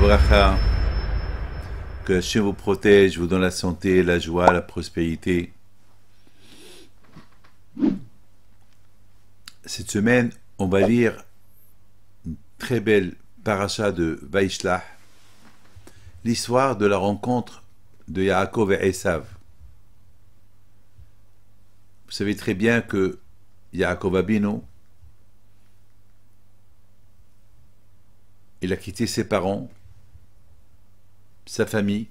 Bracha, que Hachem vous protège, vous donne la santé, la joie, la prospérité. Cette semaine, on va lire une très belle paracha de Vaishlach, l'histoire de la rencontre de Yaakov et Esav. Vous savez très bien que Yaakov Abinu, il a quitté ses parents, sa famille,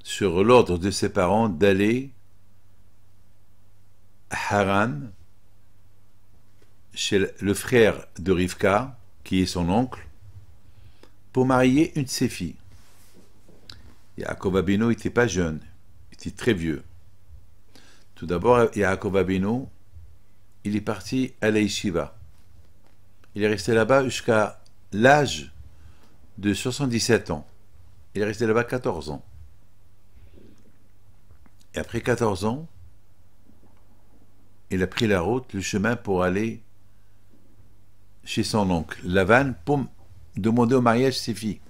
sur l'ordre de ses parents d'aller à Haran, chez le frère de Rivka, qui est son oncle, pour marier une de ses filles. Yaakov Abinu n'était pas jeune, il était très vieux. Tout d'abord, Yaakov Abinu, il est parti à la yeshiva. Il est resté là-bas jusqu'à l'âge de 77 ans. Il est resté là-bas 14 ans. Et après 14 ans, il a pris la route, le chemin pour aller chez son oncle, Lavan, pour demander au mariage ses filles.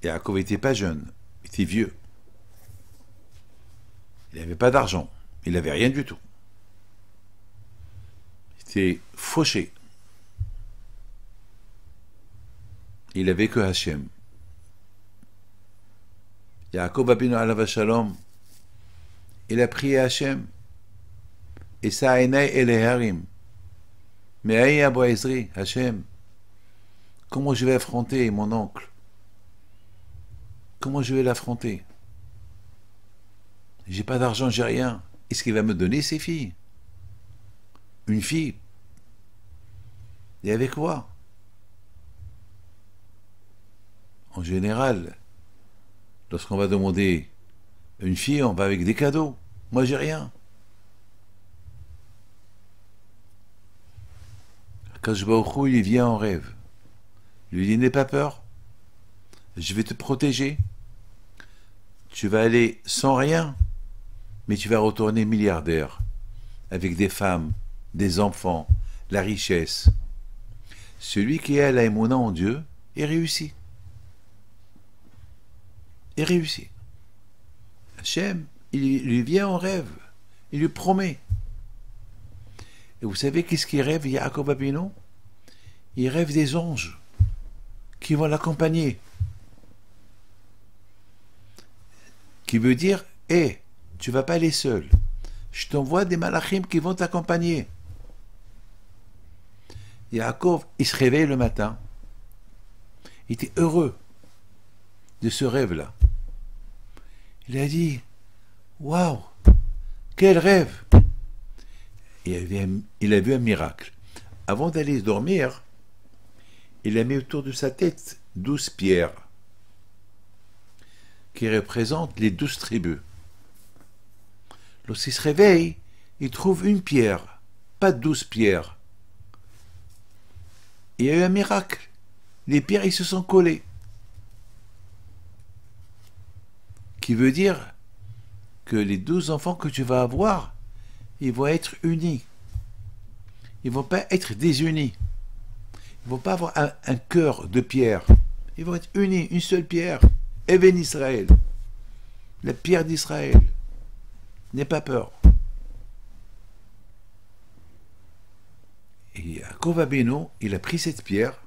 Yaakov n'était pas jeune, il était vieux. Il n'avait pas d'argent, il n'avait rien du tout. Il était fauché. Il n'avait que Hachem. Yaakov Abinu alav shalom, il a prié Hachem. Et ça enay eleharim. Mais aïe Abou Ezri, Hachem, comment je vais affronter mon oncle? Comment je vais l'affronter? J'ai pas d'argent, j'ai rien. Est-ce qu'il va me donner ses filles? Une fille? Et avec quoi? En général, lorsqu'on va demander une fille, on va avec des cadeaux. Moi, j'ai rien. Akadosh Baruch Hu, il vient en rêve. Il lui dit, n'aie pas peur. Je vais te protéger. Tu vas aller sans rien, mais tu vas retourner milliardaire, avec des femmes, des enfants, la richesse. Celui qui a la émouna en Dieu est réussi. Est réussi. Hachem, il lui vient en rêve. Il lui promet. Et vous savez qu'est-ce qu'il rêve, Yaakov Abinu? Il rêve des anges qui vont l'accompagner. Qui veut dire, hé, tu vas pas aller seul. Je t'envoie des malachim qui vont t'accompagner. Yaakov, il se réveille le matin. Il était heureux de ce rêve-là. Il a dit, waouh, quel rêve! Il a vu un miracle. Avant d'aller dormir, il a mis autour de sa tête 12 pierres qui représentent les 12 tribus. Lorsqu'il se réveille, il trouve une pierre, pas 12 pierres. Il y a eu un miracle. Les pierres, ils se sont collées. Qui veut dire que les 12 enfants que tu vas avoir, ils vont être unis. Ils ne vont pas être désunis. Ils ne vont pas avoir un cœur de pierre. Ils vont être unis, une seule pierre. Even Israël. La pierre d'Israël. N'aie pas peur. Et Yaakov Abinu, il a pris cette pierre,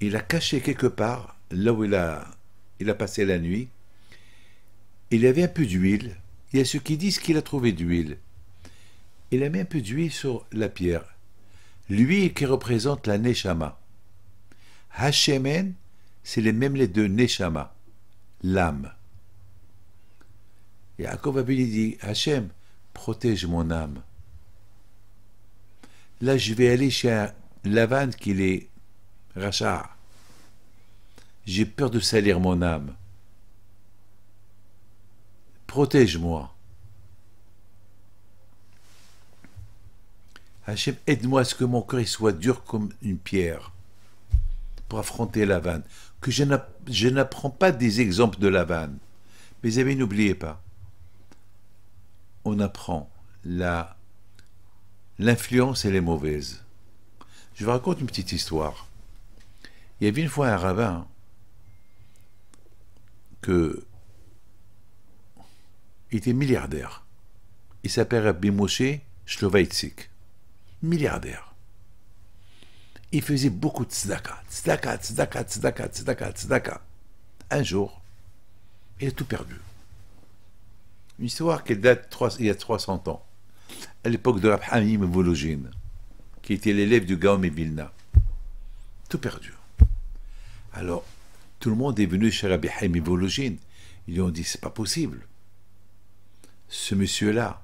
il l'a cachée quelque part, là où il a passé la nuit. Il y avait un peu d'huile. Il y a ceux qui disent qu'il a trouvé d'huile. Il a mis un peu d'huile sur la pierre. L'huile qui représente la Neshama. Hashemen, c'est les mêmes les deux Neshama, l'âme. Et Yaakov Abinu dit, Hachem, protège mon âme. Là, je vais aller chez un Lavan qui est Racha. J'ai peur de salir mon âme. Protège-moi. Hachem, aide-moi à ce que mon cœur soit dur comme une pierre pour affronter Lavan. Que je n'apprends pas des exemples de Lavan. Mais amis, n'oubliez pas, on apprend l'influence, elle est mauvaise. Je vous raconte une petite histoire. Il y avait une fois un rabbin il était milliardaire. Il s'appelait Rabbi Moshe Shlovaitzik. Milliardaire. Il faisait beaucoup de tzedaka. Tzedaka, tzedaka, tzedaka, tzedaka, tzedaka. Un jour, il a tout perdu. Une histoire qui date il y a 300 ans, à l'époque de Rab Haim Volojine, qui était l'élève du Gaon Vilna. Tout perdu. Alors, tout le monde est venu chez Rabbi Haim Volojine. Ils lui ont dit, c'est pas possible. Ce monsieur-là,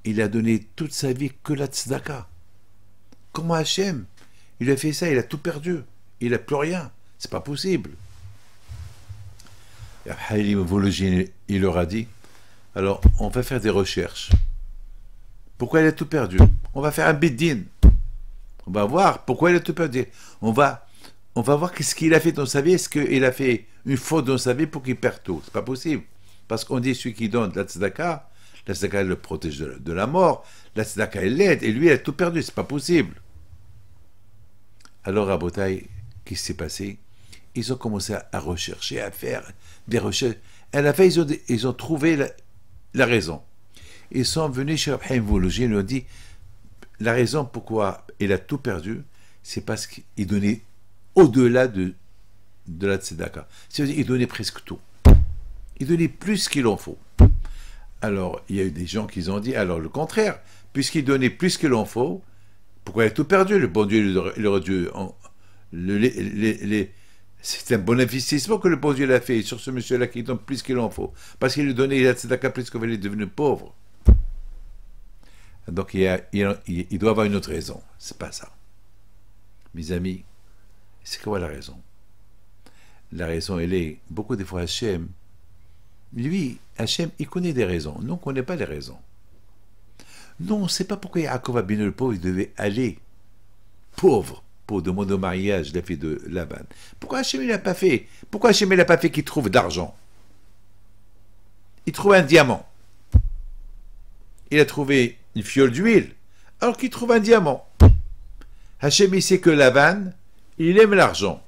il a donné toute sa vie que la tzedaka. Comment Hachem, il a fait ça, il a tout perdu. Il n'a plus rien. C'est pas possible. Rabbi Haim Volojine, il leur a dit, alors, on va faire des recherches. Pourquoi il a tout perdu? On va faire un bid-din. On va voir pourquoi il a tout perdu. On va voir qu'est-ce qu'il a fait dans sa vie. Est-ce qu'il a fait une faute dans sa vie pour qu'il perde tout? C'est pas possible. Parce qu'on dit celui qui donne la tzedaka le protège de la mort. La tzedaka, elle l'aide. Et lui, il a tout perdu. C'est pas possible. Alors, à Botaï, qu'est-ce qui s'est passé? Ils ont commencé à rechercher, à faire des recherches. À la fin, ils ont trouvé la raison. Ils sont venus chez Rabbi Haim Volojine et lui ont dit la raison pourquoi il a tout perdu, c'est parce qu'il donnait au-delà de la tzedaka. C'est-à-dire il donnait presque tout. Il donnait plus qu'il en faut. Alors, il y a eu des gens qui ont dit alors le contraire, puisqu'il donnait plus qu'il en faut, pourquoi il a tout perdu? Le bon Dieu, il aurait dû... c'est un bon investissement que le bon Dieu l'a fait sur ce monsieur-là qui donne plus qu'il en faut. Parce qu'il lui donnait la tzedaka plus qu'il est devenu pauvre. Donc il doit avoir une autre raison. C'est pas ça. Mes amis, c'est quoi la raison? La raison, elle est, beaucoup des fois Hachem, lui, Hachem, il connaît des raisons. Nous, on ne connaît pas les raisons. Non, on ne sait pas pourquoi Yaakov Abinu le pauvre, il devait aller pauvre pour demander au mariage la fille de Laban. Pourquoi Hachem il l'a pas fait? Pourquoi Hachem il l'a pas fait qu'il trouve d'argent? Il trouve un diamant. Il a trouvé une fiole d'huile, alors qu'il trouve un diamant. Hachem, il sait que Laban, il aime l'argent.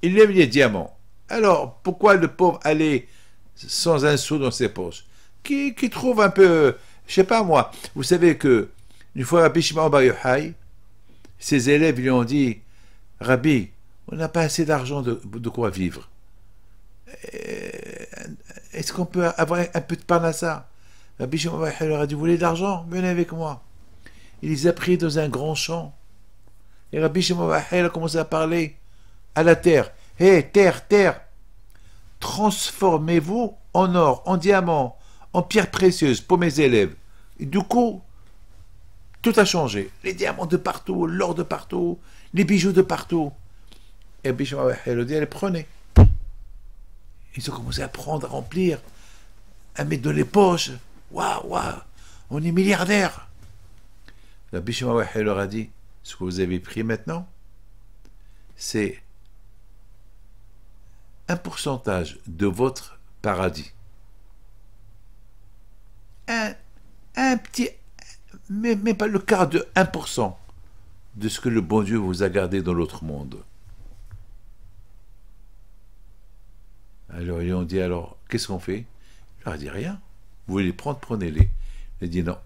Il aime les diamants. Alors, pourquoi le pauvre aller sans un sou dans ses poches? Qui trouve un peu, je sais pas moi. Vous savez que, une fois Rabbi Shimon Bar Yochai, ses élèves lui ont dit, Rabbi, on n'a pas assez d'argent de quoi vivre. Est-ce qu'on peut avoir un peu de parnassa? Rabbi Shimon Bar Yochai leur a dit, vous voulez de l'argent? Venez avec moi. Il les a pris dans un grand champ. Et Rabbi Shimon Bar Yochai a commencé à parler à la terre. Hé, terre, terre, transformez-vous en or, en diamant, en pierres précieuses pour mes élèves. Et du coup, tout a changé. Les diamants de partout, l'or de partout, les bijoux de partout. Et Rabbi Shimon Bar Yochai a dit, allez, prenez. Ils ont commencé à prendre, à remplir, à mettre dans les poches. Waouh, waouh, on est milliardaires. Rabbi Shimon Bar Yochai leur a dit, ce que vous avez pris maintenant, c'est un pourcentage de votre paradis. Un petit, même pas le quart de 1% de ce que le bon Dieu vous a gardé dans l'autre monde. Alors ils ont dit, alors, qu'est-ce qu'on fait? Il leur a dit, rien. Vous voulez les prendre, prenez-les. Il a dit, non.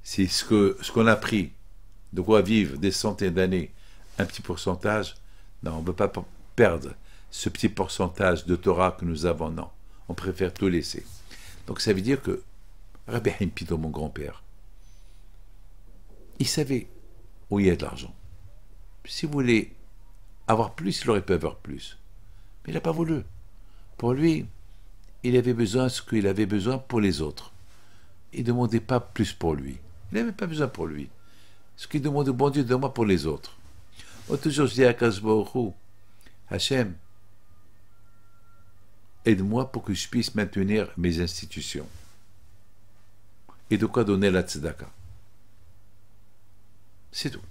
C'est ce qu'on a pris, de quoi vivre des centaines d'années, un petit pourcentage, non, on ne peut pas perdre ce petit pourcentage de Torah que nous avons, non. On préfère tout laisser. Donc ça veut dire que Rabbi Haim Pito, mon grand-père, il savait où il y a de l'argent. Si vous voulez avoir plus, il aurait pu avoir plus. Mais il n'a pas voulu. Pour lui, il avait besoin de ce qu'il avait besoin pour les autres. Il ne demandait pas plus pour lui. Il n'avait pas besoin pour lui. Ce qu'il demandait au bon Dieu, donne-moi pour les autres. Moi, toujours, je dis à Kadosh Baruch Hu, Hachem, aide-moi pour que je puisse maintenir mes institutions. Et de quoi donner la tzedaka. C'est tout.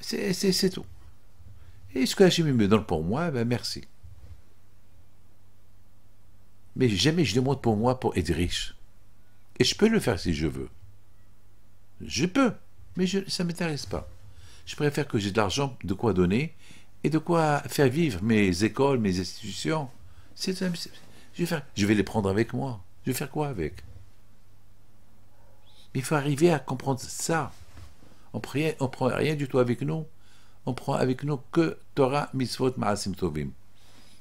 C'est tout. Et ce que Hachem me donne pour moi, ben merci. Mais jamais je demande pour moi pour être riche. Et je peux le faire si je veux. Je peux. Mais ça ne m'intéresse pas. Je préfère que j'ai de l'argent, de quoi donner, et de quoi faire vivre mes écoles, mes institutions. Je vais les prendre avec moi. Je vais faire quoi avec? Il faut arriver à comprendre ça. On ne prend rien du tout avec nous. On prend avec nous que Torah, Mitzvot, Maasim Tovim.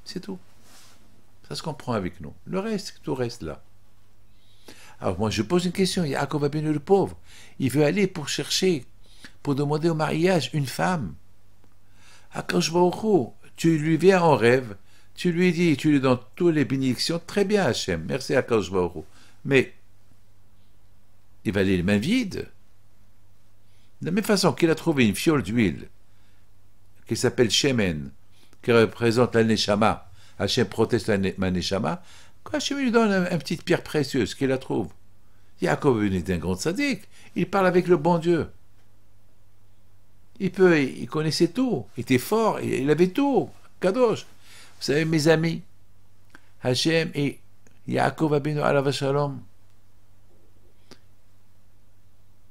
C'est tout. Ça se comprend avec nous. Le reste, tout reste là. Alors moi, je pose une question. Yaakov Avinu, le pauvre, il veut aller pour chercher, pour demander au mariage une femme. Akadosh Baruch Hu, tu lui viens en rêve, tu lui dis, tu lui donnes toutes les bénédictions. Très bien, Hachem. Merci Akadosh Baruch Hu. Mais il va aller les mains vides. De la même façon qu'il a trouvé une fiole d'huile qui s'appelle Shemen, qui représente la Neshama. Hachem proteste la Neshama. Quand Hachem lui donne une petite pierre précieuse, qu'il la trouve. Yaakov est un grand sadique. Il parle avec le bon Dieu. Il connaissait tout. Il était fort. Il avait tout. Kadosh. Vous savez, mes amis, Hachem et Yaakov Abinu Alav Shalom,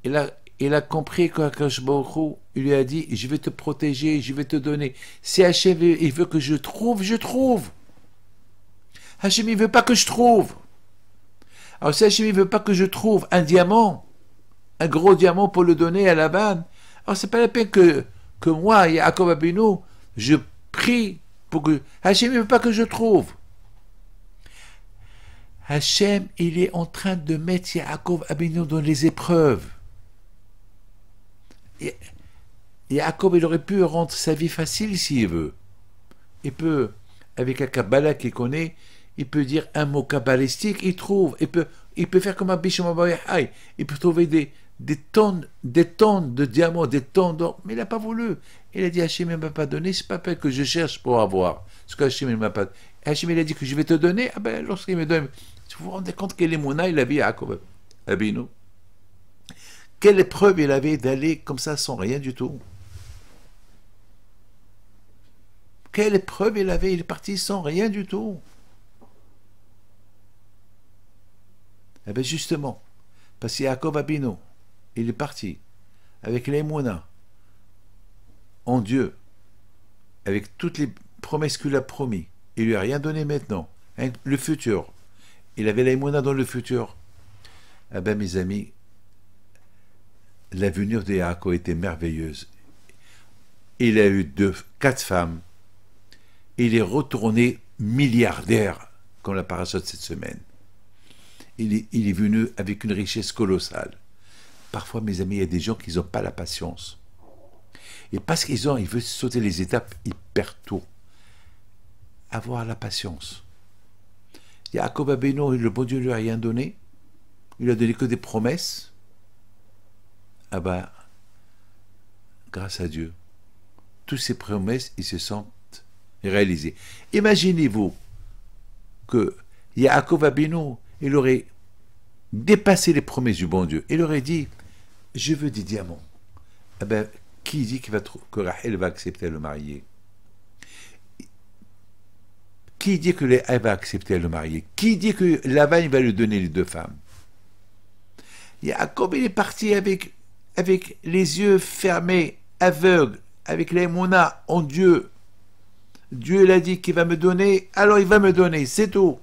il a compris qu'Akadosh Baruch Hu, il lui a dit, je vais te protéger, je vais te donner. Si Hachem il veut que je trouve, je trouve. Hachem il veut pas que je trouve. Alors si Hachem il veut pas que je trouve un diamant, un gros diamant pour le donner à Laban, alors c'est pas la peine que moi, Yaakov Abinu, je prie pour que Hachem il veut pas que je trouve. Hachem il est en train de mettre Yaakov Abinu dans les épreuves. Yaakov, il aurait pu rendre sa vie facile s'il veut. Il peut, avec la Kabbalah qu'il connaît, il peut dire un mot kabbalistique, il trouve. Il peut faire comme un Bishom Abayahai. Il peut trouver des tonnes de diamants, des tonnes d'or. Mais il n'a pas voulu. Il a dit, Hachem ne m'a pas donné, c'est pas peine que je cherche pour avoir. Ce que Hachem ne m'a pas donné. Hachem, il a dit que je vais te donner. Ah ben, lorsqu'il me donne, vous vous rendez compte quel est mon âme, il avait Yaakov Abinu. Quelle épreuve il avait d'aller comme ça sans rien du tout. Quelle épreuve il avait, il est parti sans rien du tout. Eh bien justement, parce que Yaakov Abinu, il est parti avec l'Emouna en Dieu, avec toutes les promesses qu'il a promis. Il lui a rien donné maintenant. Hein, le futur. Il avait l'Emouna dans le futur. Eh bien mes amis, l'avenir de Yaakov était merveilleuse. Il a eu 4 femmes. Il est retourné milliardaire, comme la paracha de cette semaine. Il est venu avec une richesse colossale. Parfois, mes amis, il y a des gens qui n'ont pas la patience. Et parce qu'ils veulent sauter les étapes, ils perdent tout. Avoir la patience. Yaakov Abinu, le bon Dieu ne lui a rien donné. Il lui a donné que des promesses. Ah ben, grâce à Dieu, toutes ces promesses, ils se sentent réalisées. Imaginez-vous que Yaakov Abinu, il aurait dépassé les promesses du bon Dieu. Il aurait dit, je veux des diamants. Eh ben, qui dit que Rachel va accepter de le marier? Qui dit que Léa va accepter de le marier? Qui dit que Lavan va lui donner les 2 femmes? Yaakov, il est parti avec les yeux fermés, aveugles, avec l'émouna en Dieu. Dieu l'a dit qu'il va me donner, alors il va me donner, c'est tout.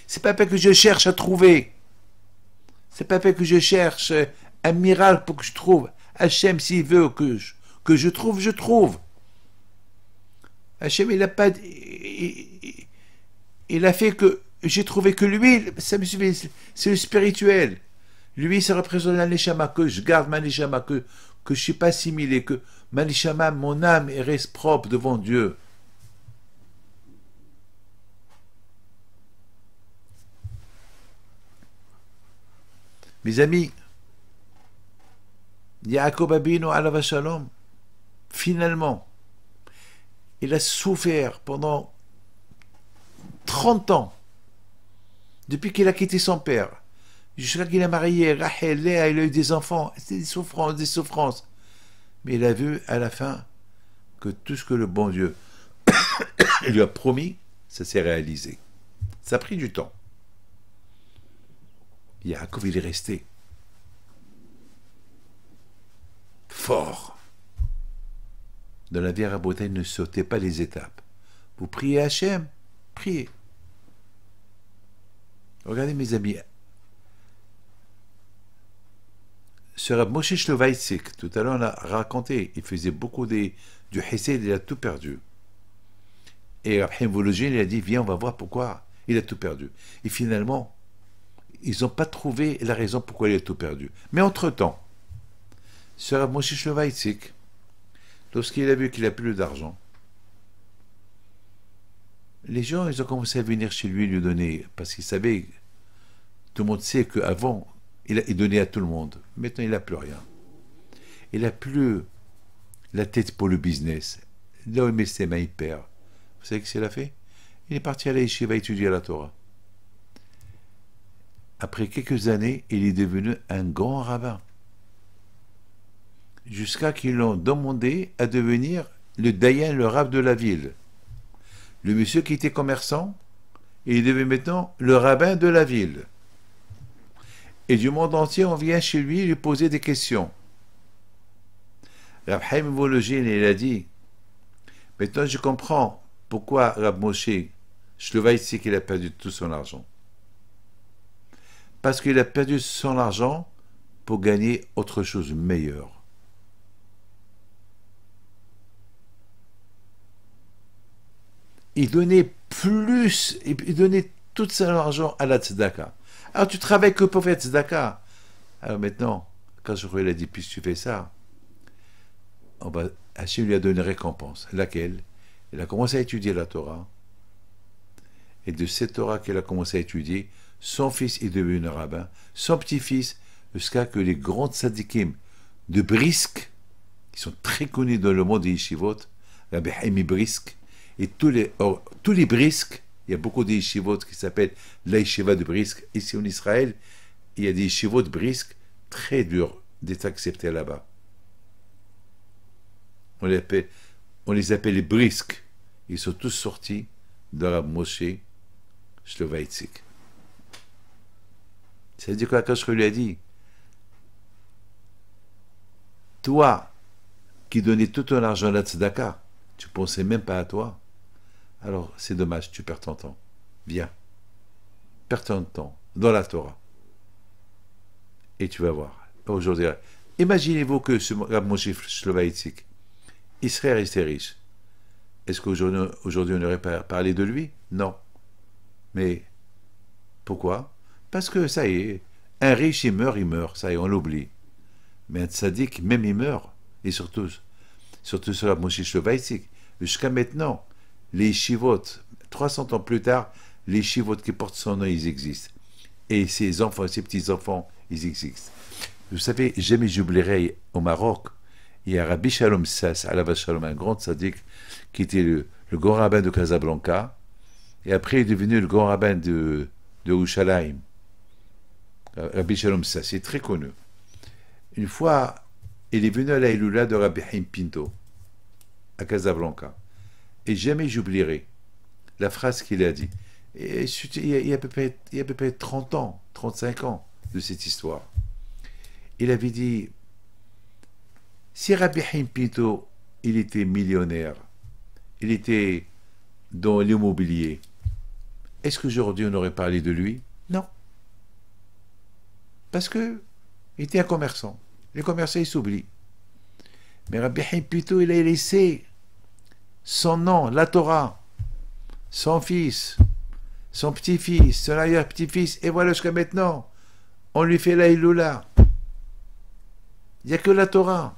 C'est pas que je cherche à trouver. C'est pas que je cherche un miracle pour que je trouve. Hachem, s'il veut que je trouve, je trouve. Hachem, il a pas... Il a fait que j'ai trouvé que lui, ça me suffit, c'est le spirituel. Lui, ça représente la neshama, que je garde ma neshama, que je ne suis pas assimilé, que ma neshama, mon âme, reste propre devant Dieu. Mes amis, Yaakov Abinu Alav Shalom, finalement, il a souffert pendant 30 ans, depuis qu'il a quitté son père, jusqu'à qu'il a marié Rachel, Léa, il a eu des enfants, c'était des souffrances. Mais il a vu à la fin que tout ce que le bon Dieu lui a promis, ça s'est réalisé. Ça a pris du temps. Yaakov, il est resté. fort. Dans la vie rabotaine, ne sautez pas les étapes. Vous priez Hachem, priez. Regardez mes amis, ce Rav Moshe Shlovaitzik, tout à l'heure on a raconté, il faisait beaucoup du Hesed, il a tout perdu. Et Rav Chaim Volozhin, il a dit, viens, on va voir pourquoi il a tout perdu. Et finalement, ils n'ont pas trouvé la raison pourquoi il a tout perdu. Mais entre-temps, ce Rav Moshe Shlovaitzik, lorsqu'il a vu qu'il n'a plus d'argent, les gens, ils ont commencé à venir chez lui donner, parce qu'ils savaient, tout le monde sait qu'avant, il donnait à tout le monde. Maintenant, il n'a plus rien. Il n'a plus la tête pour le business. Là où il met ses mains, il perd. Vous savez ce qu'il a fait? Il est parti à la yeshiva étudier la Torah. Après quelques années, il est devenu un grand rabbin. Jusqu'à qu'ils l'ont demandé à devenir le dayan, le rabbin de la ville. Le monsieur qui était commerçant, il est devenu maintenant le rabbin de la ville. Et du monde entier, on vient chez lui poser des questions. Rav Chaim Volozhin, il a dit, maintenant je comprends pourquoi Rav Moshe Shlovaitzik, il a perdu tout son argent. Parce qu'il a perdu son argent pour gagner autre chose meilleur. Il donnait plus, il donnait tout son argent à la tzedaka. Alors tu travailles que pour faire tzedaka. Alors maintenant, quand je il a dit, puisque tu fais ça, Hachem lui a donné une récompense. Laquelle? Il a commencé à étudier la Torah. Et de cette Torah qu'il a commencé à étudier, son fils est devenu un rabbin, son petit-fils, jusqu'à que les grands tzadikim de Brisk, qui sont très connus dans le monde des yeshivot, Rabbi Haimi Brisk, et tous les Brisk, il y a beaucoup de yeshivot qui s'appellent la yeshiva de Brisk. Ici en Israël, il y a des yeshivot de Brisk très durs d'être acceptés là-bas. On les appelle les Brisk. Ils sont tous sortis de Rav Moshe Shlovaitzik. Ça veut dire quoi quand je lui ai dit? Toi, qui donnais tout ton argent à la tzedaka, tu ne pensais même pas à toi. Alors, c'est dommage, tu perds ton temps. Viens. Perds ton temps dans la Torah. Et tu vas voir. Aujourd'hui, imaginez-vous que ce Rav Moshe Shlovaitzik, il serait resté riche. Est-ce qu'aujourd'hui, on n'aurait pas parlé de lui? Non. Mais, pourquoi? Parce que, ça y est, un riche, il meurt, ça y est, on l'oublie. Mais un tzaddik, même il meurt. Et surtout sur Rav Moshe Shlovaitzik, jusqu'à maintenant, les yeshivot, 300 ans plus tard, les yeshivot qui portent son nom, ils existent. Et ses enfants, ses petits-enfants, ils existent. Vous savez, jamais j'oublierai au Maroc, il y a Rabbi Shalom Sass, Alav Shalom, un grand tzaddik, qui était le grand rabbin de Casablanca, et après il est devenu le grand rabbin de Yerushalayim. Rabbi Shalom Sass, c'est très connu. Une fois, il est venu à la Iloula de Rabbi Haim Pinto, à Casablanca. Et jamais j'oublierai la phrase qu'il a dit. Et il y a à peu près 30 ans, 35 ans de cette histoire. Il avait dit, si Rabbi Haim Pinto, il était millionnaire, il était dans l'immobilier, est-ce qu'aujourd'hui on aurait parlé de lui? Non. Parce que il était un commerçant. Les commerçants, ils s'oublient. Mais Rabbi Haim Pinto, il a laissé son nom, la Torah, son fils, son petit-fils, son arrière-petit-fils, et voilà jusqu'à maintenant, on lui fait la Iloula. Il n'y a que la Torah.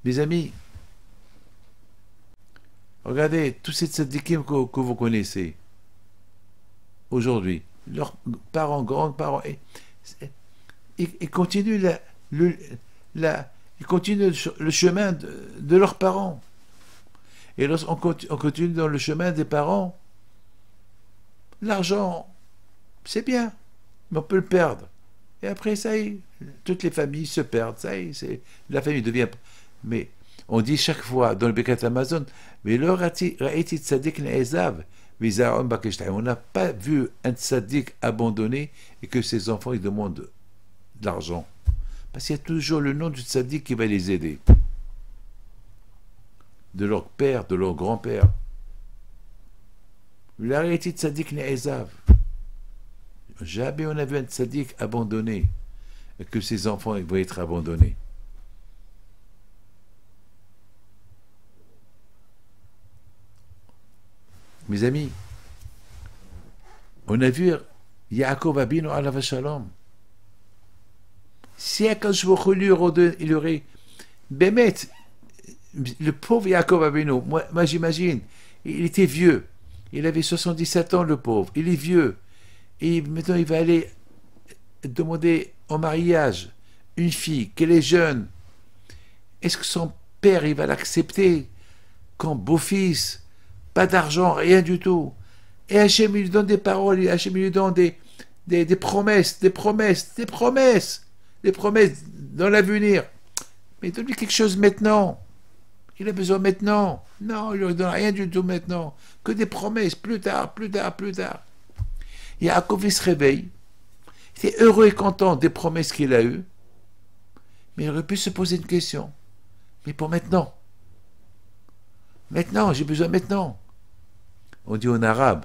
Mes amis, regardez, tous ces tzadikim que vous connaissez, aujourd'hui, leurs parents, grands-parents, ils continuent ils continuent le chemin de leurs parents. Et lorsqu'on continue dans le chemin des parents, l'argent, c'est bien, mais on peut le perdre. Et après, ça y est, toutes les familles se perdent. Ça y est, la famille devient... Mais on dit chaque fois dans le Birkat Amazon, mais on n'a pas vu un tzaddik abandonné et que ses enfants ils demandent de l'argent. Parce qu'il y a toujours le nom du tzaddik qui va les aider. De leur père, de leur grand-père. La réalité de tzaddik n'est Esav. Jamais on a vu un tzaddik abandonné et que ses enfants vont être abandonnés. Mes amis, on a vu Yaakov Abinu alav shalom. Si Akadosh Baruch Hu il aurait Bémet, le pauvre Yaakov Abinu, moi j'imagine, il était vieux, il avait 77 ans le pauvre, il est vieux, et maintenant il va aller demander en mariage une fille, qu'elle est jeune. Est-ce que son père il va l'accepter comme beau-fils? Pas d'argent, rien du tout. Et Hachem il lui donne des paroles, Hachem il lui donne des promesses, des promesses dans l'avenir. Mais donne-lui quelque chose maintenant. Il a besoin maintenant. Non, il ne lui donne rien du tout maintenant. Que des promesses, plus tard. Yaakov il se réveille. Il était heureux et content des promesses qu'il a eues. Mais il aurait pu se poser une question. Mais pour maintenant. Maintenant, j'ai besoin maintenant. On dit en arabe,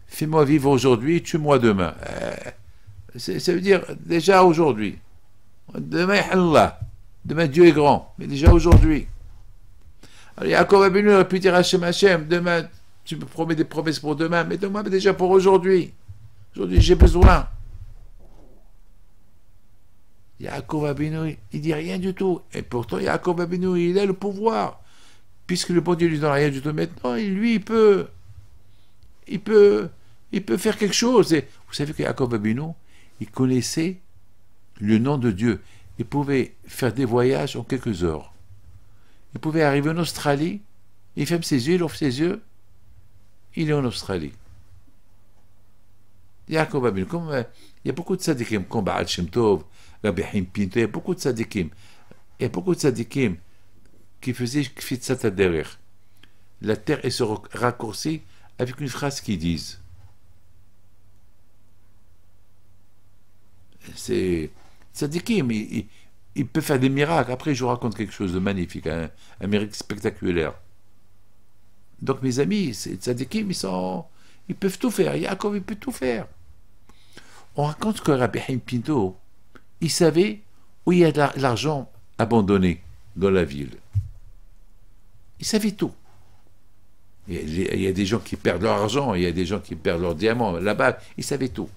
fais-moi vivre aujourd'hui, tue-moi demain. Ça veut dire déjà aujourd'hui. Demain, Allah. Demain, Dieu est grand. Mais déjà aujourd'hui. Alors, Yaakov Abinu aurait pu dire à Hachem, demain, tu me promets des promesses pour demain, mais demain, mais déjà pour aujourd'hui. Aujourd'hui, j'ai besoin. Yaakov Abinu, il dit rien du tout. Et pourtant, Yaakov Abinu, il a le pouvoir. Puisque le bon Dieu lui donne rien du tout maintenant, lui, il peut faire quelque chose. Et vous savez que Yaakov Abinu, il connaissait le nom de Dieu. Il pouvait faire des voyages en quelques heures. Il pouvait arriver en Australie, il ferme ses yeux, il ouvre ses yeux, il est en Australie. Yaakov Abinu, comme il y a beaucoup de tzadikim, comme Baal Shem Tov, Rabbi Haim Pinto, il y a beaucoup de tzadikim. Il y a beaucoup de tzadikim qui faisaient Kfitsat derrière. La terre est se raccourcie avec une phrase qu'ils disent. C'est tzadikim, il peut faire des miracles. Après, je vous raconte quelque chose de magnifique, un miracle spectaculaire. Donc, mes amis, ces tzadikim, ils peuvent tout faire. Yaakov, il peut tout faire. On raconte que Rabbi Haim Pinto, il savait où il y a de l'argent abandonné dans la ville. Il savait tout. Il y a des gens qui perdent leur argent, il y a des gens qui perdent leurs diamants. Là-bas, il savait tout.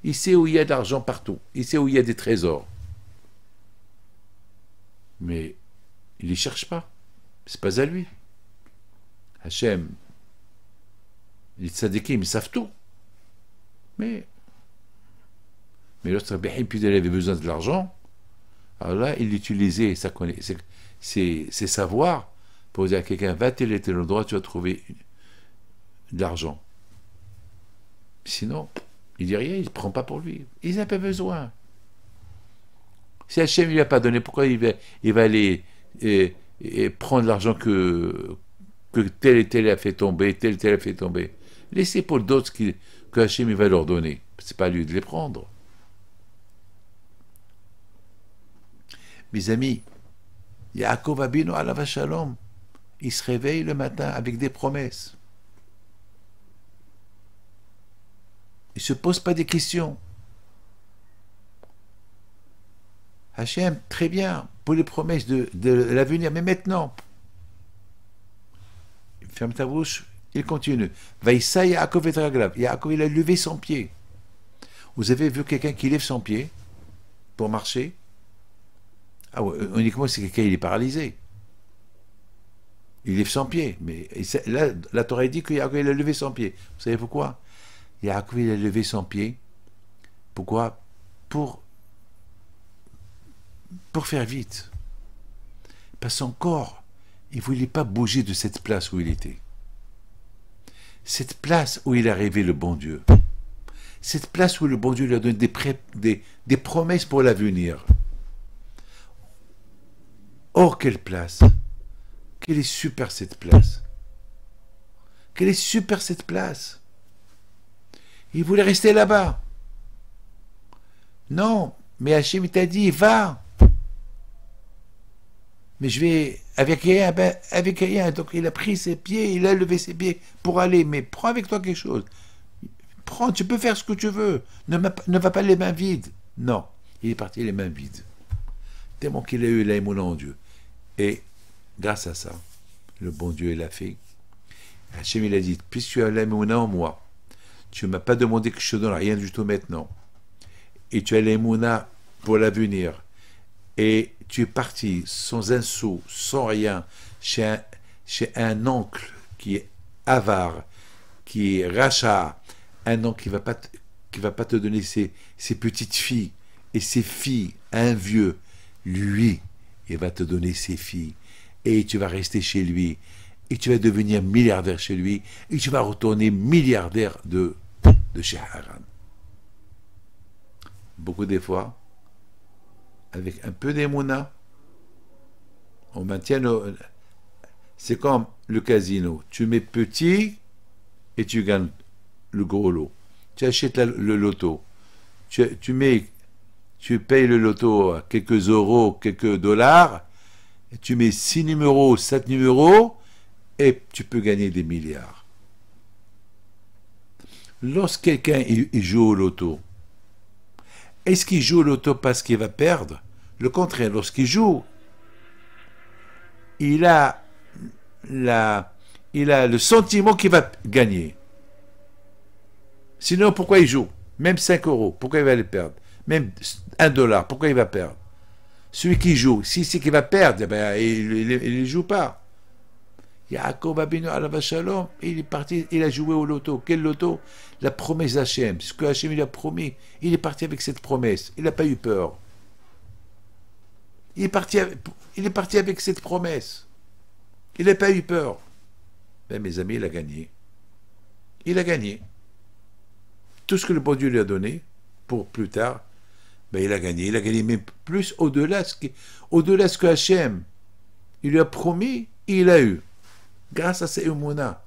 Il sait où il y a de l'argent partout. Il sait où il y a des trésors. Mais il ne les cherche pas. C'est pas à lui. Hachem, les tzadikim, ils savent tout. Mais lorsque Rabbi Haim Pinto avait besoin de l'argent, alors là, il utilisait ses savoirs pour dire à quelqu'un, va tel et tel endroit, tu vas trouver de l'argent. Sinon, il dit rien, il ne prend pas pour lui. Il n'a pas besoin. Si Hachem ne lui a pas donné, pourquoi il va aller et prendre l'argent que tel et tel a fait tomber, tel et tel a fait tomber? Laissez pour d'autres que Hachem il va leur donner. Ce n'est pas à lui de les prendre. Mes amis, Yaakov Abinu alav shalom, il se réveille le matin avec des promesses. Il ne se pose pas des questions. Hachem, très bien, pour les promesses de l'avenir, mais maintenant. Ferme ta bouche, il continue. Vaïssa Yaakov et Raglav. Yaakov, il a levé son pied. Vous avez vu quelqu'un qui lève son pied pour marcher? Ah ouais, uniquement si quelqu'un il est paralysé. Il lève son pied. Mais là, la Torah dit que Yaakov il a levé son pied. Vous savez pourquoi? Yaakov il a levé son pied. Pourquoi? Pour faire vite. Parce que son corps, il ne voulait pas bouger de cette place où il était. Cette place où il a rêvé le bon Dieu. Cette place où le bon Dieu lui a donné des promesses pour l'avenir. Oh, quelle place! Quelle est super cette place! Quelle est super cette place! Il voulait rester là-bas. Non, mais Hachem t'a dit, va. Mais je vais avec rien, ben, avec rien. Donc il a pris ses pieds, il a levé ses pieds pour aller. Mais prends avec toi quelque chose. Prends, tu peux faire ce que tu veux. Ne va pas les mains vides. Non, il est parti les mains vides. Tellement qu'il a eu l'aïmouna en Dieu. Et grâce à ça, le bon Dieu il a fait. Hachem il a dit, puisque tu as l'aïmouna en moi, tu ne m'as pas demandé que je te donne rien du tout maintenant. Et tu as l'aïmouna pour l'avenir. Et tu es parti sans un sou, sans rien, chez un oncle qui est avare, qui est rachat, un oncle qui va pas te donner ses petites filles et ses filles à un vieux. Lui, il va te donner ses filles et tu vas rester chez lui et tu vas devenir milliardaire chez lui et tu vas retourner milliardaire de chez Haran. Beaucoup des fois, avec un peu d'émouna, on maintient c'est comme le casino. Tu mets petit et tu gagnes le gros lot. Tu achètes le loto. Tu payes le loto à quelques euros, quelques dollars. Et tu mets 6 numéros, 7 numéros et tu peux gagner des milliards. Lorsque quelqu'un il joue au loto, est-ce qu'il joue au loto parce qu'il va perdre? Le contraire, lorsqu'il joue, il a le sentiment qu'il va gagner. Sinon, pourquoi il joue? Même 5 euros, pourquoi il va les perdre? Même 1 dollar, pourquoi il va perdre? Celui qui joue, si c'est qu'il va perdre, eh ben, il ne joue pas. Yaakov Abinu alav shalom, il est parti, il a joué au loto. Quel loto? La promesse d'Hachem. Ce que Hachem il a promis, il est parti avec cette promesse. Il n'a pas eu peur. Il est parti avec cette promesse. Il n'a pas eu peur. Ben, mes amis, il a gagné. Il a gagné. Tout ce que le bon Dieu lui a donné, pour plus tard, ben, il a gagné. Il a gagné même plus au-delà de ce que Hachem il lui a promis, il a eu. Grâce à ses émouna.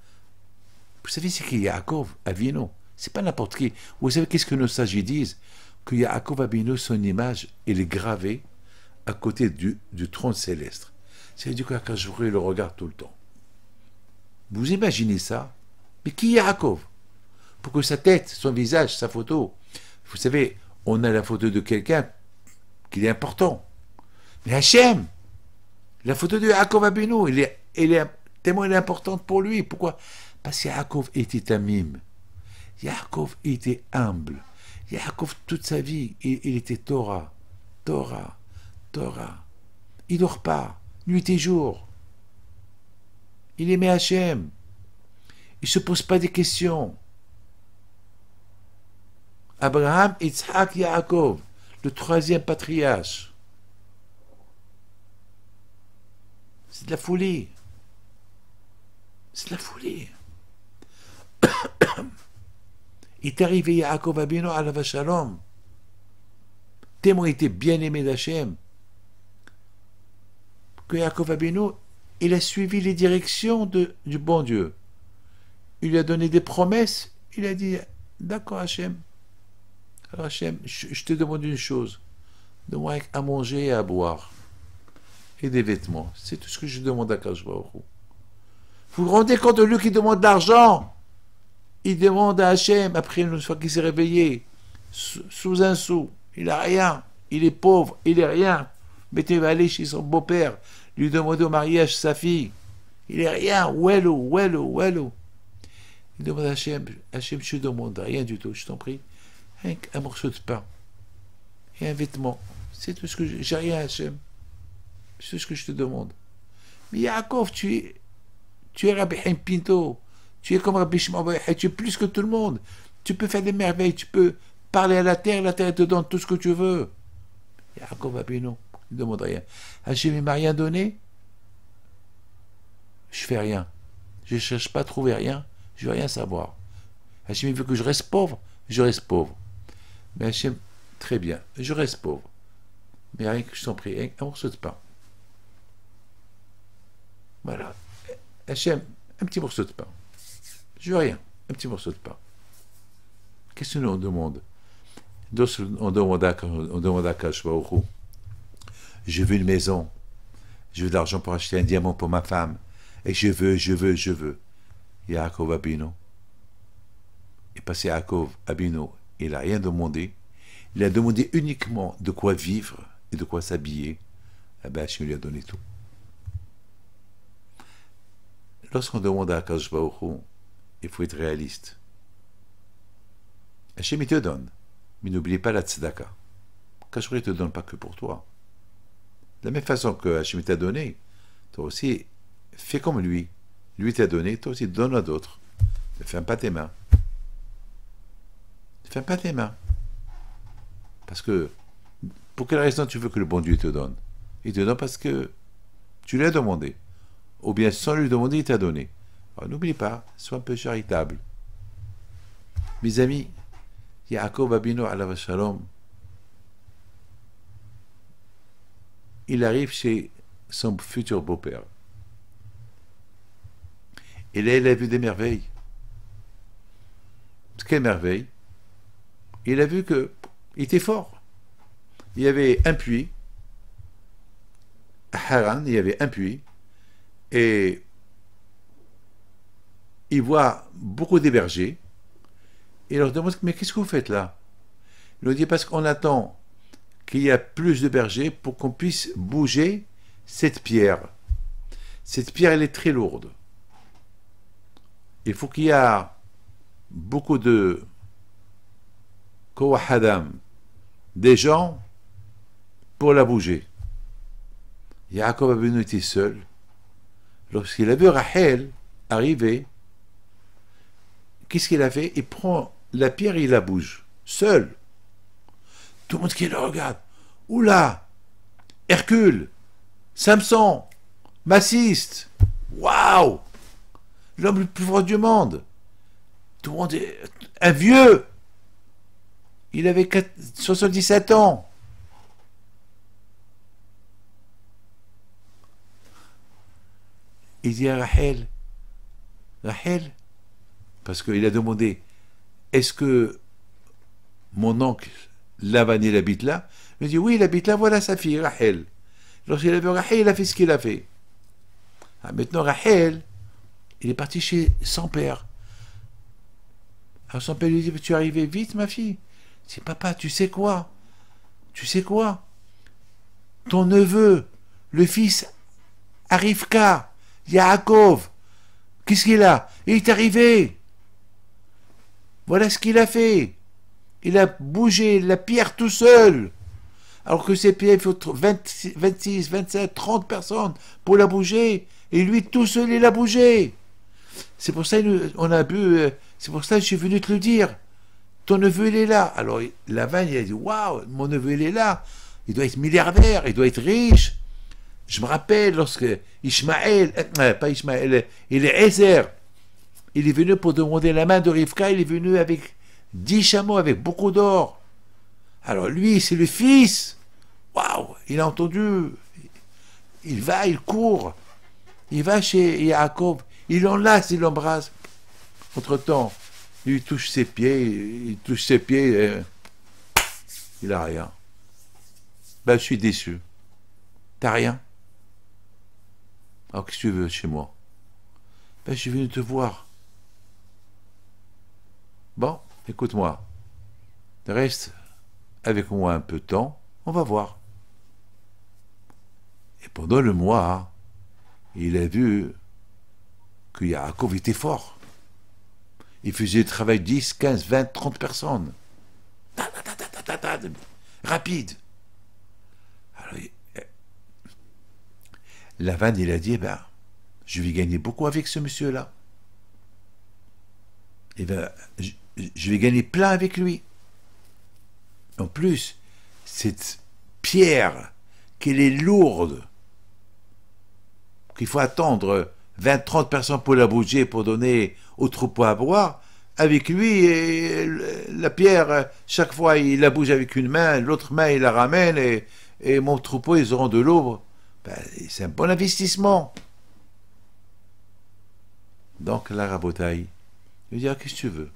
Vous savez, c'est qui Yaakov Avinu. C'est pas n'importe qui. Vous savez qu'est-ce que nos sages disent? Que Yaakov Avinu, son image, elle est gravée à côté du trône céleste. C'est-à-dire que je le regarde tout le temps. Vous imaginez ça? Mais qui est Yaakov? Pour que sa tête, son visage, sa photo. Vous savez, on a la photo de quelqu'un qui est important. Mais Hachem, la photo de Yaakov Avinu, elle est tellement elle est importante pour lui. Pourquoi? Parce que Yaakov était un mime. Yaakov était humble. Yaakov, toute sa vie, il était Torah. Torah. Torah. Il dort pas, nuit et jour. Il aimait Hachem. Il ne se pose pas des questions. Abraham, Yitzhak, Yaakov, le troisième patriarche. C'est de la folie. C'est de la folie. Il est arrivé Yaakov Abinu alav shalom. Tellement il était bien aimé d'Hachem que Yaakov Abinu, il a suivi les directions du bon Dieu. Il lui a donné des promesses. Il a dit, d'accord Hachem. Alors Hachem, je te demande une chose. Donne-moi à manger et à boire. Et des vêtements. C'est tout ce que je demande à Kadosh Baruch Hu. Vous vous rendez compte de lui qui demande de l'argent? Il demande à Hachem, après une fois qu'il s'est réveillé, sous un sou. Il n'a rien. Il est pauvre. Il n'est rien. Mais il va aller chez son beau-père, lui demander au mariage sa fille. Il n'est rien. Ouello. Il demande à Hachem, Hachem, je te demande rien du tout, je t'en prie. Un morceau de pain et un vêtement. C'est tout ce que j'ai rien, Hachem. C'est tout ce que je te demande. Mais Yaakov, tu es Rabbi Haim Pinto. Tu es comme Rabbi Shimon Bar Yochai, tu es plus que tout le monde. Tu peux faire des merveilles, tu peux parler à la terre te donne tout ce que tu veux. Yaakov Abinu, il ne demande rien. Hachem, il m'a rien donné. Je fais rien. Je ne cherche pas à trouver rien. Je ne veux rien savoir. Hachem, il veut que je reste pauvre. Je reste pauvre. Mais Hachem, très bien, je reste pauvre. Mais rien que je t'en prie, un morceau de pain. Voilà. Hachem, un petit morceau de pain. Je veux rien. Un petit morceau de pain. Qu'est-ce que l'on demande? On demande à Akash Baruch Hu, je veux une maison, je veux de l'argent pour acheter un diamant pour ma femme, et je veux. Yaakov Abino. Et passé Yaakov Abino, il n'a rien demandé. Il a demandé uniquement de quoi vivre et de quoi s'habiller. Eh bien, Hachem lui a donné tout. Lorsqu'on demande à Akash Baruch Hu, il faut être réaliste. Hachem, il te donne. Mais n'oublie pas la tzedaka. Akash Baruch Hu ne te donne pas que pour toi. De la même façon que Hachem t'a donné, toi aussi, fais comme lui. Lui t'a donné, toi aussi, donne à d'autres. Ne ferme pas tes mains. Ne ferme pas tes mains. Parce que, pour quelle raison tu veux que le bon Dieu te donne? Il te donne parce que tu l'as demandé. Ou bien, sans lui demander, il t'a donné. Alors, n'oublie pas, sois un peu charitable. Mes amis, Yaakov Abino alav shalom, il arrive chez son futur beau-père. Et là, il a vu des merveilles. Quelle merveille! Il a vu qu'il était fort. Il y avait un puits. À Haran, il y avait un puits. Et il voit beaucoup de bergers. Et il leur demande, mais qu'est-ce que vous faites là? Il leur dit, parce qu'on attend qu'il y ait plus de bergers pour qu'on puisse bouger cette pierre. Cette pierre, elle est très lourde. Il faut qu'il y ait beaucoup de Kowahadam, des gens pour la bouger. Yaakov Abinu était seul. Lorsqu'il a vu Rachel arriver, qu'est-ce qu'il a fait? Il prend la pierre et il la bouge, seul. Tout le monde qui le regarde. Oula! Hercule! Samson! Massiste! Waouh! L'homme le plus fort du monde. Tout le monde est un vieux. Il avait 77 ans. Il dit à Rachel, Rachel, parce qu'il a demandé, est-ce que mon oncle Lavan, il habite là? Il dit, oui, il habite là, voilà sa fille, Rachel. Lorsqu'il a vu Rachel, il a fait ce qu'il a fait. Ah, maintenant, Rachel, il est parti chez son père. Alors son père lui dit, tu es arrivé vite, ma fille? Il dit, papa, tu sais quoi? Tu sais quoi? Ton neveu, le fils Arivka, Yaakov, qu'est-ce qu'il a? Il est arrivé. Voilà ce qu'il a fait. Il a bougé la pierre tout seul. Alors que ces pierres, il faut 26, 27, 30 personnes pour la bouger. Et lui, tout seul, il a bougé. C'est pour ça on a bu. C'est pour ça que je suis venu te le dire. Ton neveu, il est là. Alors, Lavan, il a dit, waouh, mon neveu, il est là. Il doit être milliardaire, il doit être riche. Je me rappelle lorsque Ishmaël, pas Ishmaël, il est Ezer. Il est venu pour demander la main de Rivka, il est venu avec 10 chameaux, avec beaucoup d'or. Alors lui, c'est le fils. Waouh, il a entendu. Il va, il court. Il va chez Yaakov. Il l'enlace, il l'embrasse. Entre-temps, il touche ses pieds, il n'a rien. Ben, je suis déçu. T'as rien. Alors, qu'est-ce que tu veux chez moi? Ben, je suis venu te voir. Bon, écoute-moi. Reste avec moi un peu de temps, on va voir. Et pendant le mois, il a vu que Yaakov était fort. Il faisait le travail 10, 15, 20, 30 personnes. Rapide. Alors, Lavan, il a dit, eh ben, je vais gagner beaucoup avec ce monsieur-là. Eh ben, je vais gagner plein avec lui. En plus, cette pierre, qu'elle est lourde, qu'il faut attendre 20-30 personnes pour la bouger, pour donner au troupeau à boire, avec lui, la pierre, chaque fois, il la bouge avec une main, l'autre main, il la ramène, et mon troupeau, ils auront de l'eau. Ben, c'est un bon investissement. Donc, la rabotaille, il dit, ah, qu'est-ce que tu veux?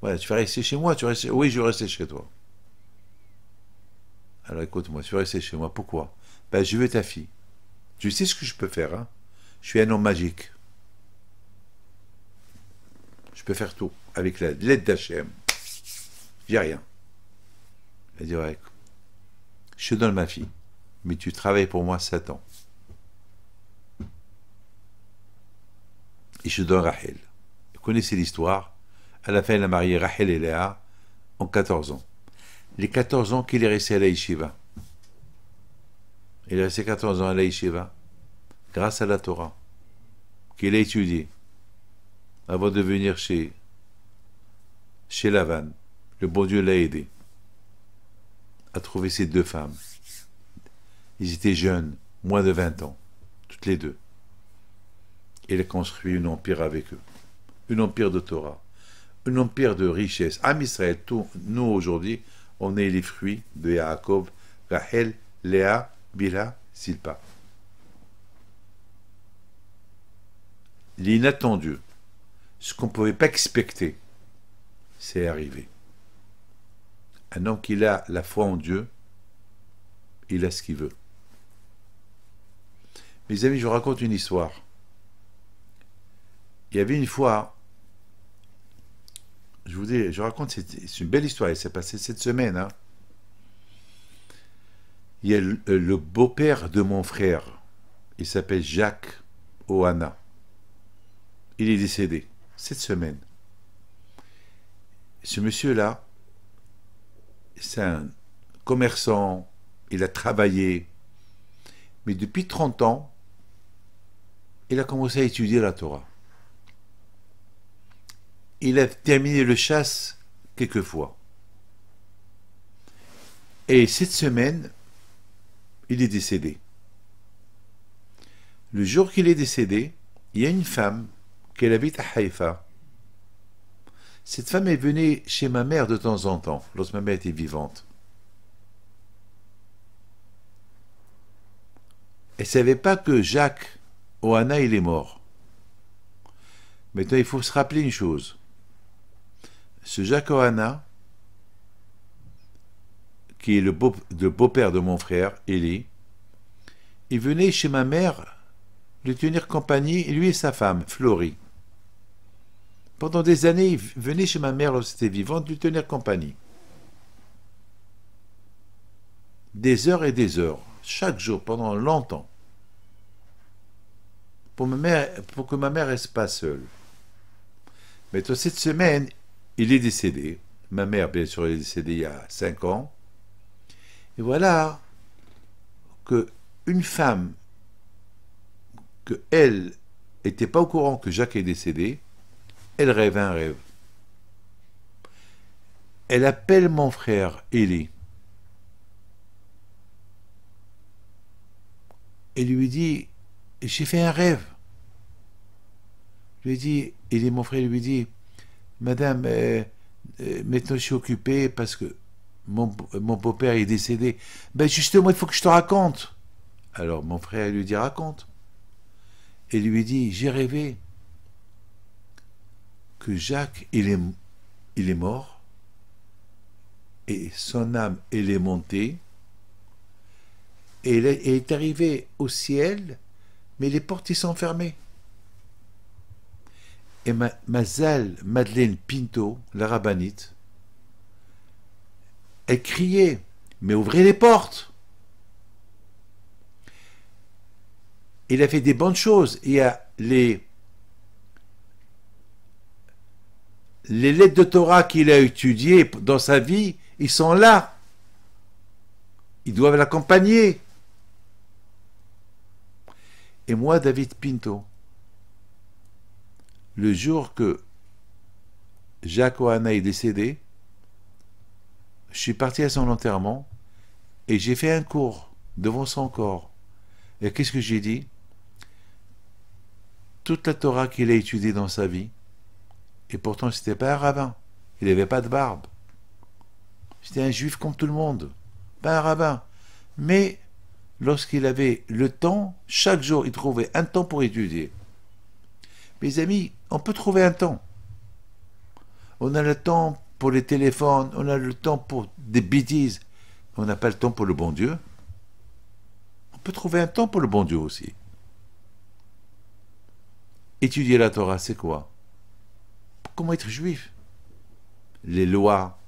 Voilà, tu vas rester chez moi, oui, je vais rester chez toi. Alors écoute-moi, tu vas rester chez moi, pourquoi? Ben, je veux ta fille. Tu sais ce que je peux faire, hein? Je suis un homme magique. Je peux faire tout, avec l'aide d'Hachem. J'ai rien. Elle dit, ouais, je te donne ma fille, mais tu travailles pour moi 7 ans. Et je te donne Rachel. Vous connaissez l'histoire. À la fin, elle a marié Rachel et Léa en 14 ans. Les 14 ans qu'il est resté à la yeshiva. Il est resté 14 ans à la yeshiva grâce à la Torah qu'il a étudiée avant de venir chez Lavan. Le bon Dieu l'a aidé à trouver ces 2 femmes. Ils étaient jeunes, moins de 20 ans, toutes les 2. Il a construit un empire avec eux, un empire de Torah, un empire de richesse. Am Israël, nous aujourd'hui, on est les fruits de Yaakov, Rachel, Léa, Bila, Silpa. L'inattendu, ce qu'on ne pouvait pas expecter, c'est arrivé. Un homme qui a la foi en Dieu, il a ce qu'il veut. Mes amis, je vous raconte une histoire. Il y avait une fois, je raconte, c'est une belle histoire, elle s'est passée cette semaine. Hein. Il y a le beau-père de mon frère, il s'appelle Jacques Ohana. Il est décédé cette semaine. Ce monsieur-là, c'est un commerçant, il a travaillé, mais depuis 30 ans, il a commencé à étudier la Torah. Il a terminé le chasse quelques fois. Et cette semaine, il est décédé. Le jour qu'il est décédé, il y a une femme qui habite à Haïfa. Cette femme est venue chez ma mère de temps en temps, lorsque ma mère était vivante. Elle ne savait pas que Jacques Ohana, il est mort. Maintenant, il faut se rappeler une chose. Ce Jacques Ohana, qui est le beau-père de mon frère, Élie, il venait chez ma mère lui tenir compagnie, lui et sa femme, Florie. Pendant des années, il venait chez ma mère lorsqu'elle était vivante lui tenir compagnie. Des heures et des heures, chaque jour, pendant longtemps. Pour que ma mère reste pas seule. Mais cette semaine, il est décédé. Ma mère, bien sûr, elle est décédée il y a 5 ans. Et voilà que une femme, que elle n'était pas au courant que Jacques est décédé, elle rêve un rêve. Elle appelle mon frère, Élie. Et lui dit, j'ai fait un rêve. Lui dit, Élie, mon frère, lui dit, Madame, maintenant je suis occupé parce que mon beau-père est décédé. Ben justement, il faut que je te raconte. Alors mon frère lui dit, raconte. Et lui dit, j'ai rêvé que Jacques, il est mort, et son âme, elle est montée, et elle est arrivée au ciel, mais les portes, ils sont fermées. Et Mazal Madeleine Pinto, la rabbinite, elle criait, mais ouvrez les portes. Il a fait des bonnes choses. Il y a les lettres de Torah qu'il a étudiées dans sa vie, ils sont là. Ils doivent l'accompagner. Et moi, David Pinto, le jour que Jacques Ohana est décédé, je suis parti à son enterrement et j'ai fait un cours devant son corps. Et qu'est-ce que j'ai dit? Toute la Torah qu'il a étudiée dans sa vie, et pourtant c'était pas un rabbin, il n'avait pas de barbe. C'était un juif comme tout le monde, pas un rabbin. Mais lorsqu'il avait le temps, chaque jour il trouvait un temps pour étudier. Mes amis, on peut trouver un temps. On a le temps pour les téléphones, on a le temps pour des bêtises. On n'a pas le temps pour le bon Dieu. On peut trouver un temps pour le bon Dieu aussi. Étudier la Torah, c'est quoi? Comment être juif? Les lois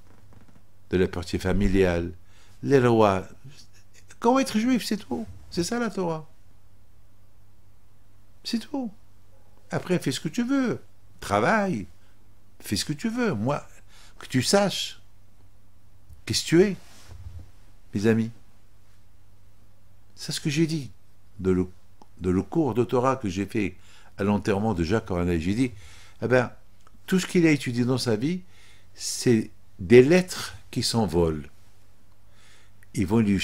de la pureté familiale, les lois... Comment être juif, c'est tout. C'est ça la Torah. C'est tout. Après, fais ce que tu veux. Travaille. Fais ce que tu veux. Moi, que tu saches qu'est-ce que tu es, mes amis. C'est ce que j'ai dit de le cours de Torah que j'ai fait à l'enterrement de Jacques Corneille. J'ai dit, eh ben, tout ce qu'il a étudié dans sa vie, c'est des lettres qui s'envolent. Ils vont lui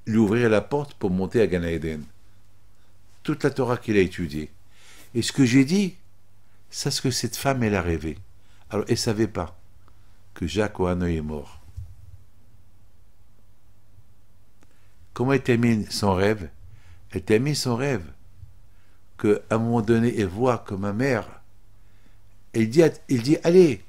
ouvrir la porte pour monter à Gan Eden. Toute la Torah qu'il a étudiée. Et ce que j'ai dit, c'est ce que cette femme, elle a rêvé. Alors, elle ne savait pas que Jacques Ohanoy est mort. Comment elle termine son rêve? Elle termine son rêve qu'à un moment donné, elle voit que ma mère, il dit allez,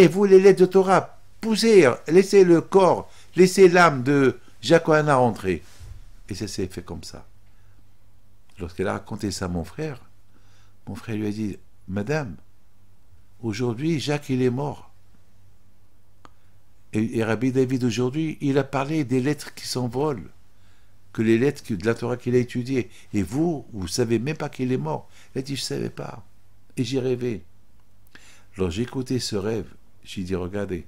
vous les lettres de Torah, poussez, laissez le corps, laissez l'âme de Jacques Ohana rentrer. Et ça s'est fait comme ça. Lorsqu'elle a raconté ça à mon frère lui a dit, Madame, aujourd'hui, Jacques, il est mort. Et Rabbi David, aujourd'hui, il a parlé des lettres qui s'envolent, que les lettres de la Torah qu'il a étudiées. Et vous ne savez même pas qu'il est mort. Elle a dit, je ne savais pas. Et j'ai rêvé. Alors j'ai écouté ce rêve. J'ai dit, regardez,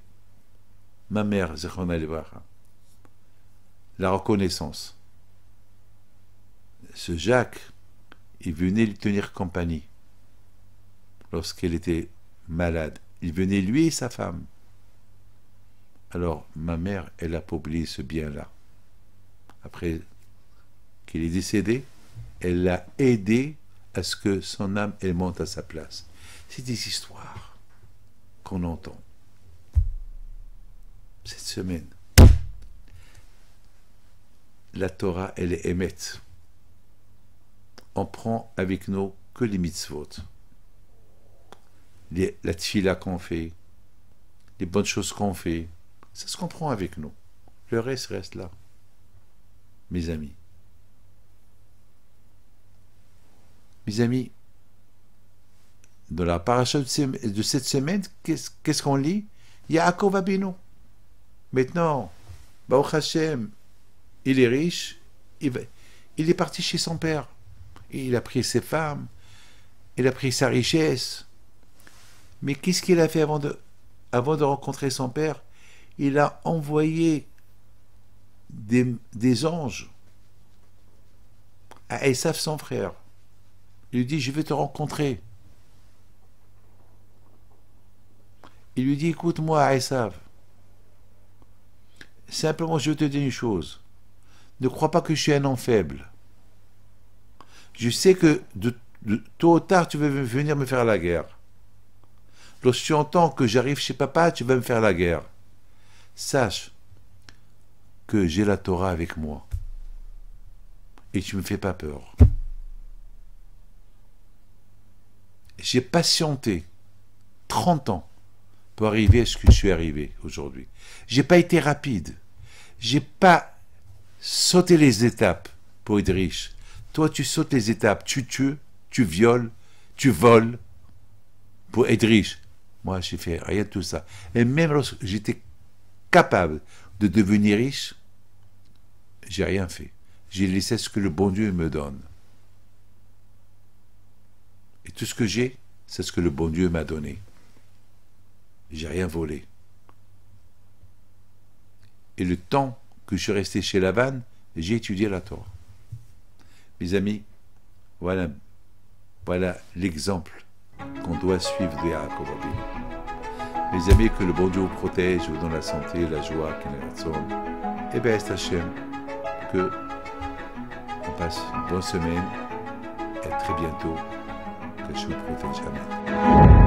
ma mère, Zechona Levacha, la reconnaissance. Ce Jacques, il venait lui tenir compagnie lorsqu'elle était malade. Il venait lui et sa femme. Alors ma mère, elle n'a pas oublié ce bien-là. Après qu'il est décédé, elle l'a aidé à ce que son âme, elle monte à sa place. C'est des histoires qu'on entend cette semaine. La Torah, elle est émette. On prend avec nous que les mitzvot. La tfila qu'on fait, les bonnes choses qu'on fait, c'est ce qu'on prend avec nous. Le reste là, mes amis. Mes amis, dans la paracha de cette semaine, qu'est-ce qu'on lit? Yaakov Abinu. Maintenant, Baruch Hashem, il est riche, il est parti chez son père. Il a pris ses femmes, il a pris sa richesse. Mais qu'est-ce qu'il a fait avant de rencontrer son père? Il a envoyé des anges à Esav, son frère. Il lui dit, je vais te rencontrer. Il lui dit, écoute-moi, Esav. Simplement, je vais te dire une chose. Ne crois pas que je suis un homme faible. Je sais que tôt ou tard, tu vas venir me faire la guerre. Lorsque tu entends que j'arrive chez papa, tu vas me faire la guerre. Sache que j'ai la Torah avec moi. Et tu ne me fais pas peur. J'ai patienté 30 ans pour arriver à ce que je suis arrivé aujourd'hui. J'ai pas été rapide. J'ai pas sauté les étapes pour être riche. Toi, tu sautes les étapes. Tu tues, tu violes, tu voles pour être riche. Moi, j'ai fait rien de tout ça. Et même lorsque j'étais capable de devenir riche, j'ai rien fait. J'ai laissé ce que le bon Dieu me donne. Et tout ce que j'ai, c'est ce que le bon Dieu m'a donné. J'ai rien volé. Et le temps que je suis resté chez Lavan, j'ai étudié la Torah. Mes amis, voilà l'exemple qu'on doit suivre de Yaakov Abinu. Mes amis, que le bon Dieu vous protège, vous donne la santé, la joie, et bien, c'est Hachem, que on passe une bonne semaine, et à très bientôt, que je vous protège. Amen.